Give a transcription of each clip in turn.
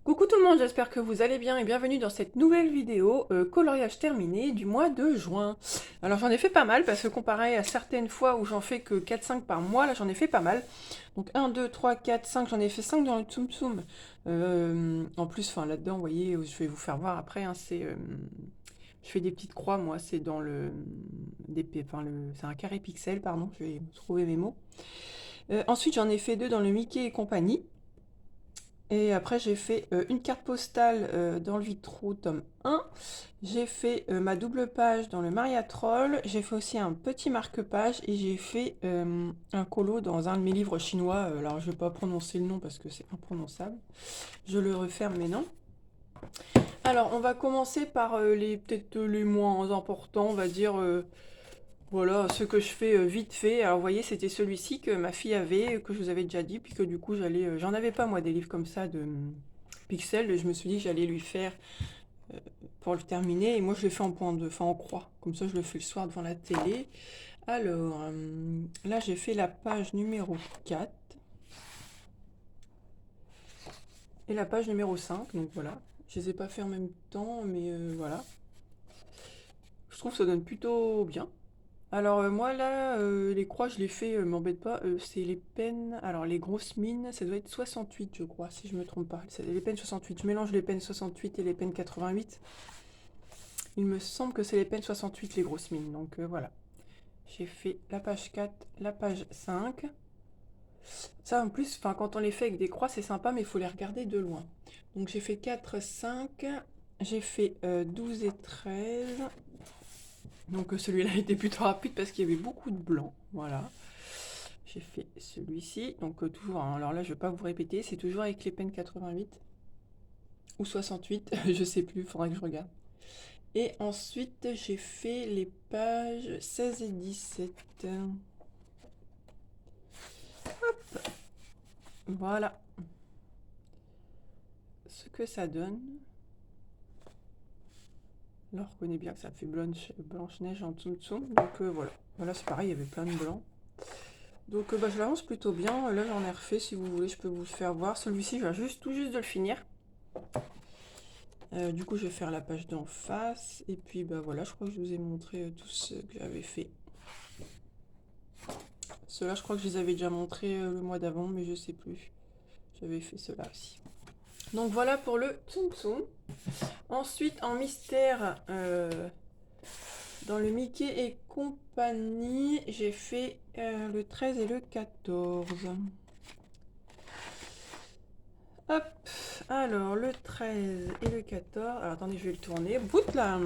Coucou tout le monde, j'espère que vous allez bien et bienvenue dans cette nouvelle vidéo coloriage terminé du mois de juin. Alors j'en ai fait pas mal parce que comparé à certaines fois où j'en fais que 4-5 par mois, là j'en ai fait pas mal. Donc 1, 2, 3, 4, 5, j'en ai fait 5 dans le Tsum Tsum. En plus, enfin là-dedans, vous voyez, je vais vous faire voir après, hein, je fais des petites croix moi, c'est dans le... c'est un carré pixel, pardon, je vais trouver mes mots. Ensuite j'en ai fait 2 dans le Mickey et compagnie. Et après, j'ai fait une carte postale dans le Vitro, tome 1. J'ai fait ma double page dans le Maria Troll. J'ai fait aussi un petit marque-page et j'ai fait un colo dans un de mes livres chinois. Alors, je ne vais pas prononcer le nom parce que c'est imprononçable. Je le referme maintenant. Alors, on va commencer par peut-être les moins importants, on va dire. Voilà, ce que je fais vite fait. Alors, vous voyez, c'était celui-ci que ma fille avait, que je vous avais déjà dit, puis que du coup, j'en avais pas, moi, des livres comme ça de Pixel. Et je me suis dit que j'allais lui faire pour le terminer. Et moi, je l'ai fait en croix. Comme ça, je le fais le soir devant la télé. Alors, là, j'ai fait la page numéro 4 et la page numéro 5. Donc, voilà. Je les ai pas fait en même temps, mais voilà. Je trouve que ça donne plutôt bien. Alors moi là, les croix je les fais, m'embête pas, c'est les pennes, alors les grosses mines, ça doit être 68 je crois, si je me trompe pas. C'est les pennes 68, je mélange les pennes 68 et les pennes 88. Il me semble que c'est les pennes 68 les grosses mines, donc voilà. J'ai fait la page 4, la page 5. Ça en plus, quand on les fait avec des croix c'est sympa mais il faut les regarder de loin. Donc j'ai fait 4, 5, j'ai fait 12 et 13. Donc celui-là était plutôt rapide parce qu'il y avait beaucoup de blanc, voilà. J'ai fait celui-ci, donc toujours, hein, alors là je vais pas vous répéter, c'est toujours avec les pennes 88 ou 68, je sais plus, il faudra que je regarde. Et ensuite j'ai fait les pages 16 et 17. Hop, voilà ce que ça donne. Là on reconnaît bien que ça fait Blanche-Neige en Tsum Tsum, donc voilà. Voilà c'est pareil, il y avait plein de blancs. Donc je l'avance plutôt bien, là j'en ai refait, si vous voulez je peux vous le faire voir. Celui-ci je viens tout juste de le finir. Du coup, je vais faire la page d'en face. Et puis, bah voilà, je crois que je vous ai montré tout ce que j'avais fait. Ceux-là, je crois que je les avais déjà montrés le mois d'avant, mais je sais plus. J'avais fait cela aussi. Donc voilà pour le Tsum Tsum. Ensuite, en mystère, dans le Mickey et compagnie, j'ai fait le 13 et le 14. Hop, alors le 13 et le 14. Alors attendez, je vais le tourner. Bout là.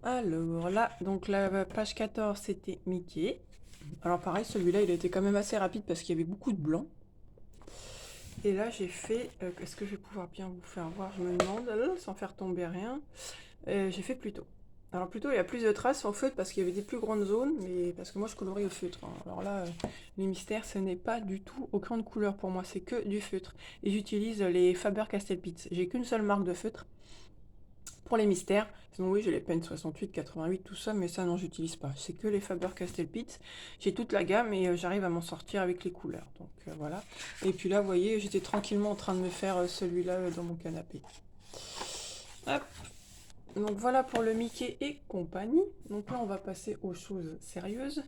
Alors là, donc la page 14, c'était Mickey. Alors pareil, celui-là, il a été quand même assez rapide parce qu'il y avait beaucoup de blanc. Et là, j'ai fait... Est-ce que je vais pouvoir bien vous faire voir? Je me demande, sans faire tomber rien. J'ai fait Pluto. Alors Pluto, il y a plus de traces en feutre parce qu'il y avait des plus grandes zones, mais parce que moi, je colorie au feutre, hein. Alors là, les mystères, ce n'est pas du tout au crayon de couleur pour moi, c'est que du feutre. Et j'utilise les Faber-Castell-Pitts. J'ai qu'une seule marque de feutre. Pour les mystères, sinon oui, j'ai les pennes 68, 88, tout ça, mais ça non, j'utilise pas. C'est que les Faber-Castell-Pitts. J'ai toute la gamme et j'arrive à m'en sortir avec les couleurs. Donc voilà. Et puis là, vous voyez, j'étais tranquillement en train de me faire celui-là dans mon canapé. Hop. Donc voilà pour le Mickey et compagnie. Donc là, on va passer aux choses sérieuses.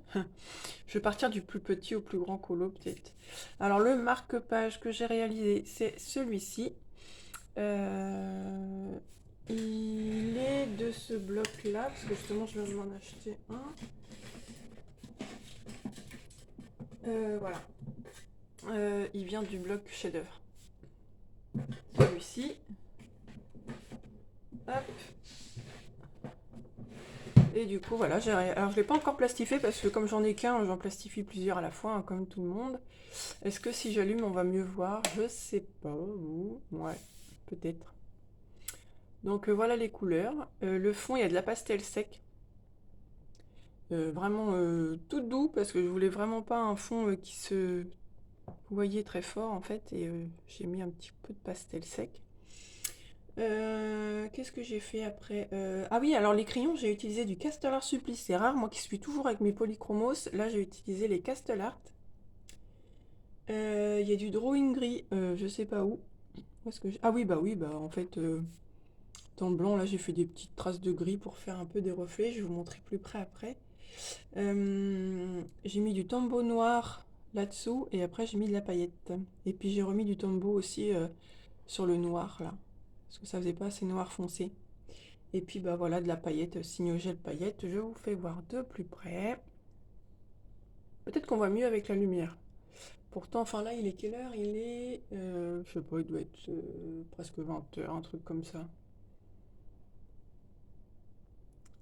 Je vais partir du plus petit au plus grand colo, peut-être. Alors le marque-page que j'ai réalisé, c'est celui-ci. Il est de ce bloc-là, parce que justement je viens de m'en acheter un. Voilà. Il vient du bloc chef-d'œuvre. Celui-ci. Hop. Et du coup, voilà. Alors je ne l'ai pas encore plastifié parce que comme j'en ai qu'un, j'en plastifie plusieurs à la fois, hein, comme tout le monde. Est-ce que si j'allume, on va mieux voir? Je sais pas. Ouais, peut-être. Donc voilà les couleurs. Le fond, il y a de la pastel sec. Vraiment tout doux parce que je voulais vraiment pas un fond qui se voyait très fort en fait et j'ai mis un petit peu de pastel sec. Qu'est-ce que j'ai fait après? Ah oui, alors les crayons, j'ai utilisé du Castellar Supplice. C'est rare, moi qui suis toujours avec mes polychromos. Là, j'ai utilisé les Castellart. Il y a du drawing gris, je sais pas où. Où est-ce que ah oui, en fait, dans le blanc, là, j'ai fait des petites traces de gris pour faire un peu des reflets. Je vais vous montrer plus près après. J'ai mis du tombeau noir là-dessous et après j'ai mis de la paillette. Et puis j'ai remis du tombeau aussi sur le noir là, parce que ça faisait pas assez noir foncé. Et puis bah voilà, de la paillette, signogel paillette. Je vous fais voir de plus près. Peut-être qu'on voit mieux avec la lumière. Pourtant, enfin là, il est quelle heure? Il est, je sais pas, il doit être presque 20 heures, un truc comme ça.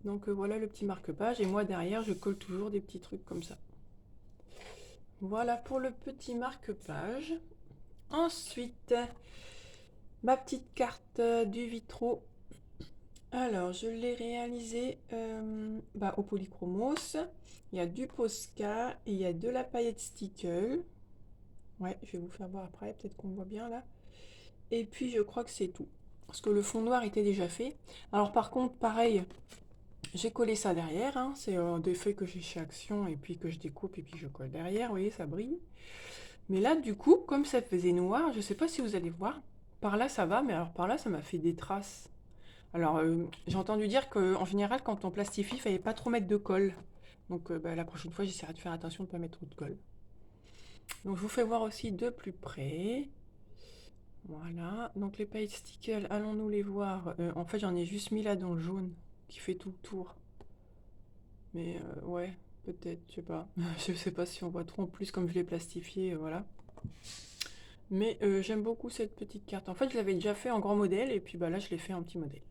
Donc voilà le petit marque-page. Et moi derrière, je colle toujours des petits trucs comme ça. Voilà pour le petit marque-page. Ensuite, ma petite carte du Vitro. Alors, je l'ai réalisée au Polychromos. Il y a du Posca et il y a de la paillette Stickle. Ouais, je vais vous faire voir après, peut-être qu'on voit bien là. Et puis, je crois que c'est tout. Parce que le fond noir était déjà fait. Alors, par contre, pareil, j'ai collé ça derrière. Hein. C'est des feuilles que j'ai chez Action et puis que je découpe et puis je colle derrière. Vous voyez, ça brille. Mais là, du coup, comme ça faisait noir, je sais pas si vous allez voir. Par là, ça va, mais alors par là, ça m'a fait des traces. Alors, j'ai entendu dire qu'en général, quand on plastifie, il fallait pas trop mettre de colle. Donc, la prochaine fois, j'essaierai de faire attention de ne pas mettre trop de colle. Donc, je vous fais voir aussi de plus près. Voilà. Donc, les paillettes stickers, allons-nous les voir? En fait, j'en ai juste mis là dans le jaune, qui fait tout le tour. Mais, ouais, peut-être, je sais pas. Je sais pas si on voit trop en plus, comme je l'ai plastifié, voilà. Mais j'aime beaucoup cette petite carte. En fait, je l'avais déjà fait en grand modèle, et puis bah là, je l'ai fait en petit modèle.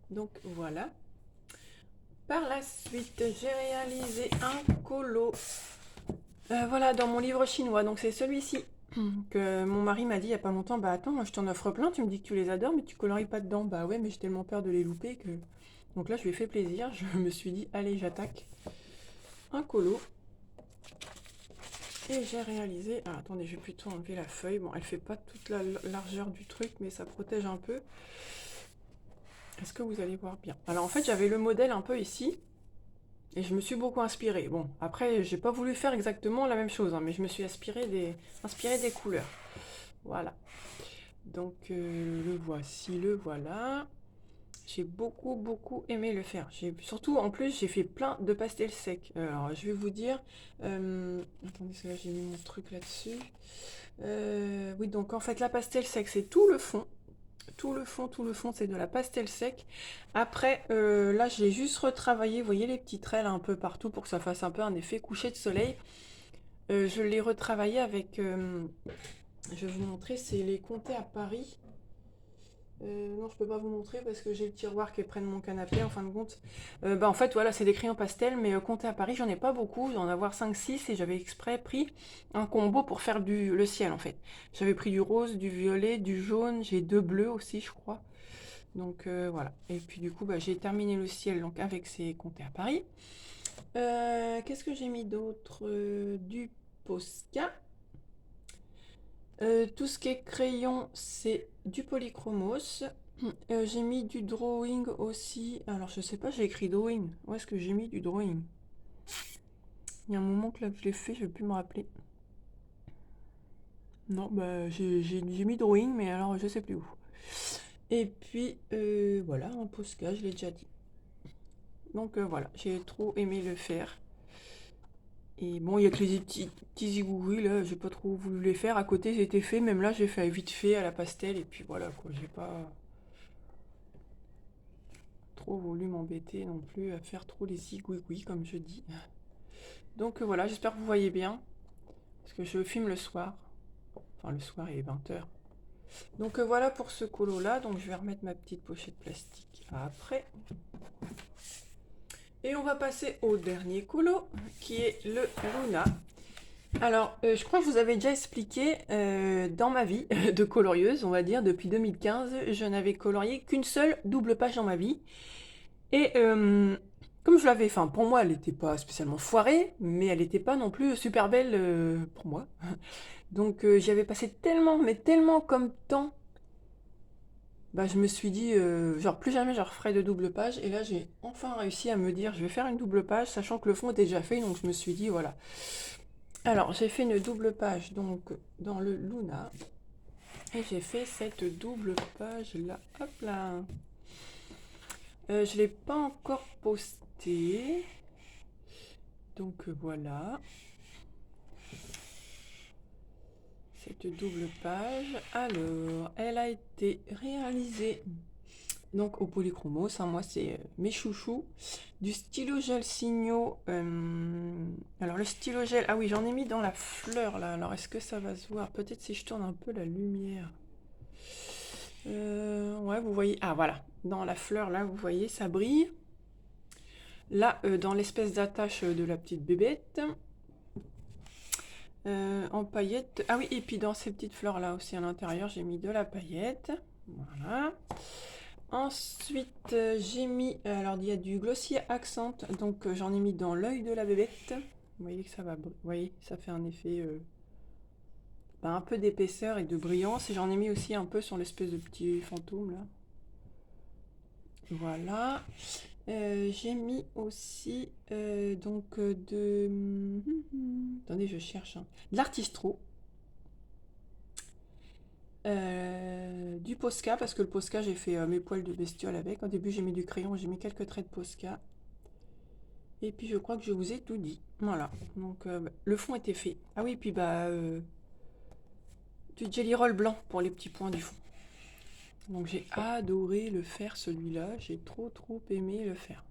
Donc, voilà. Par la suite, j'ai réalisé un colo. Voilà, dans mon livre chinois. Donc c'est celui-ci que mon mari m'a dit il y a pas longtemps. Bah attends, je t'en offre plein, tu me dis que tu les adores, mais tu colories pas dedans. Bah ouais, mais j'ai tellement peur de les louper que... Donc là, je lui ai fait plaisir. Je me suis dit, allez, j'attaque. Un colo. Et j'ai réalisé... Ah, attendez, je vais plutôt enlever la feuille. Bon, elle fait pas toute la largeur du truc, mais ça protège un peu. Est-ce que vous allez voir bien? Alors en fait, j'avais le modèle un peu ici. Et je me suis beaucoup inspirée. Bon, après, j'ai pas voulu faire exactement la même chose, hein, mais je me suis inspirée des couleurs. Voilà. Donc, le voici, le voilà. J'ai beaucoup aimé le faire. Surtout, en plus, j'ai fait plein de pastels secs. Alors, je vais vous dire... attendez, là, j'ai mis mon truc là-dessus. Oui, donc en fait, la pastel sec, c'est tout le fond. Tout le fond, c'est de la pastel sec. Après, là, je l'ai juste retravaillé. Vous voyez les petits traits là, un peu partout pour que ça fasse un peu un effet coucher de soleil. Je l'ai retravaillé avec... je vais vous montrer, c'est les Comtés à Paris. Non, je peux pas vous montrer parce que j'ai le tiroir qui est près de mon canapé en fin de compte. En fait, voilà, c'est des crayons pastel, mais Comté à Paris, j'en ai pas beaucoup. J'en ai avoir 5-6 et j'avais exprès pris un combo pour faire le ciel en fait. J'avais pris du rose, du violet, du jaune, j'ai 2 bleus aussi, je crois. Donc voilà. Et puis du coup, j'ai terminé le ciel donc, avec ces Comtés à Paris. Qu'est-ce que j'ai mis d'autre? Du Posca. Tout ce qui est crayon, c'est du Polychromos. J'ai mis du drawing aussi. Alors, je sais pas, j'ai écrit drawing. Où est-ce que j'ai mis du drawing? Il y a un moment que là, je l'ai fait, je vais plus me rappeler. Non, j'ai mis drawing, mais alors je sais plus où. Et puis, voilà, un Posca, je l'ai déjà dit. Donc voilà, j'ai trop aimé le faire. Et bon, il y a que les petits zigouris là, j'ai pas trop voulu les faire. À côté, c'était fait, même là, j'ai fait vite fait à la pastel. Et puis voilà, quoi, j'ai pas trop voulu m'embêter non plus à faire trop les zigouigouis, comme je dis. Donc voilà, j'espère que vous voyez bien. Parce que je filme le soir. Enfin, le soir, il est 20 h. Donc voilà pour ce colo là. Donc je vais remettre ma petite pochette plastique après. Et on va passer au dernier colo, qui est le Luna. Alors, je crois que je vous avais déjà expliqué, dans ma vie de colorieuse, on va dire, depuis 2015, je n'avais colorié qu'une seule double page dans ma vie. Et comme je l'avais, enfin pour moi, elle n'était pas spécialement foirée, mais elle n'était pas non plus super belle pour moi. Donc j'y avais passé tellement, mais tellement comme temps. Je me suis dit, genre plus jamais je referai de double page. Et là, j'ai enfin réussi à me dire, je vais faire une double page, sachant que le fond était déjà fait. Donc je me suis dit, voilà. Alors, j'ai fait une double page donc dans le Luna. Et j'ai fait cette double page là. Hop là. Je l'ai pas encore posté. Donc voilà. Cette double page. Alors, elle a été réalisée donc au Polychromos. Hein, moi, c'est mes chouchous. Du stylo gel Signo. Alors, le stylo gel. Ah oui, j'en ai mis dans la fleur là. Alors, est-ce que ça va se voir? Peut-être si je tourne un peu la lumière. Ouais, vous voyez. Ah, voilà. Dans la fleur là, vous voyez, ça brille. Là, dans l'espèce d'attache de la petite bébête. En paillettes. Ah oui, et puis dans ces petites fleurs là aussi à l'intérieur, j'ai mis de la paillette. Voilà. Ensuite, j'ai mis. Alors, il y a du Glossier Accent. Donc, j'en ai mis dans l'œil de la bébête. Vous voyez que ça va. Vous voyez, ça fait un effet. Un peu d'épaisseur et de brillance. Et j'en ai mis aussi un peu sur l'espèce de petit fantôme là. Voilà. J'ai mis aussi de... Attendez, je cherche. Hein. De l'artistro. Du Posca, parce que le Posca, j'ai fait mes poils de bestiole avec. Au début, j'ai mis du crayon, j'ai mis quelques traits de Posca. Et puis, je crois que je vous ai tout dit. Voilà. Donc, le fond était fait. Ah oui, puis du Jelly Roll blanc pour les petits points du fond. Donc, j'ai adoré le faire, celui-là. J'ai trop aimé le faire.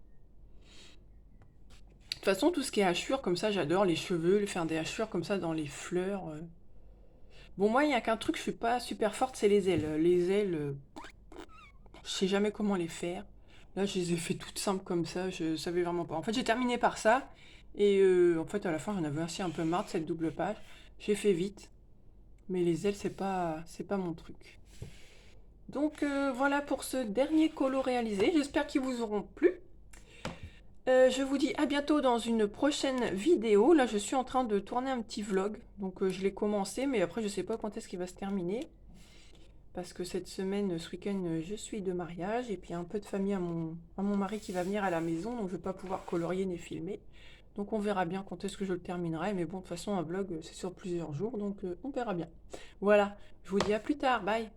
De toute façon, tout ce qui est hachure, comme ça, j'adore les cheveux, faire des hachures comme ça dans les fleurs. Bon, moi, il n'y a qu'un truc, je suis pas super forte, c'est les ailes. Les ailes, je sais jamais comment les faire. Là, je les ai fait toutes simples comme ça, je savais vraiment pas. En fait, j'ai terminé par ça, et en fait, à la fin, j'en avais aussi un peu marre de cette double page. J'ai fait vite, mais les ailes, c'est pas mon truc. Donc, voilà pour ce dernier colo réalisé. J'espère qu'ils vous auront plu. Je vous dis à bientôt dans une prochaine vidéo. Là, je suis en train de tourner un petit vlog. Donc, je l'ai commencé, mais après, je sais pas quand est-ce qu'il va se terminer. Parce que cette semaine, ce week-end, je suis de mariage. Et puis, un peu de famille à mon mari qui va venir à la maison. Donc, je ne vais pas pouvoir colorier ni filmer. Donc, on verra bien quand est-ce que je le terminerai. Mais bon, de toute façon, un vlog, c'est sur plusieurs jours. Donc, on verra bien. Voilà. Je vous dis à plus tard. Bye.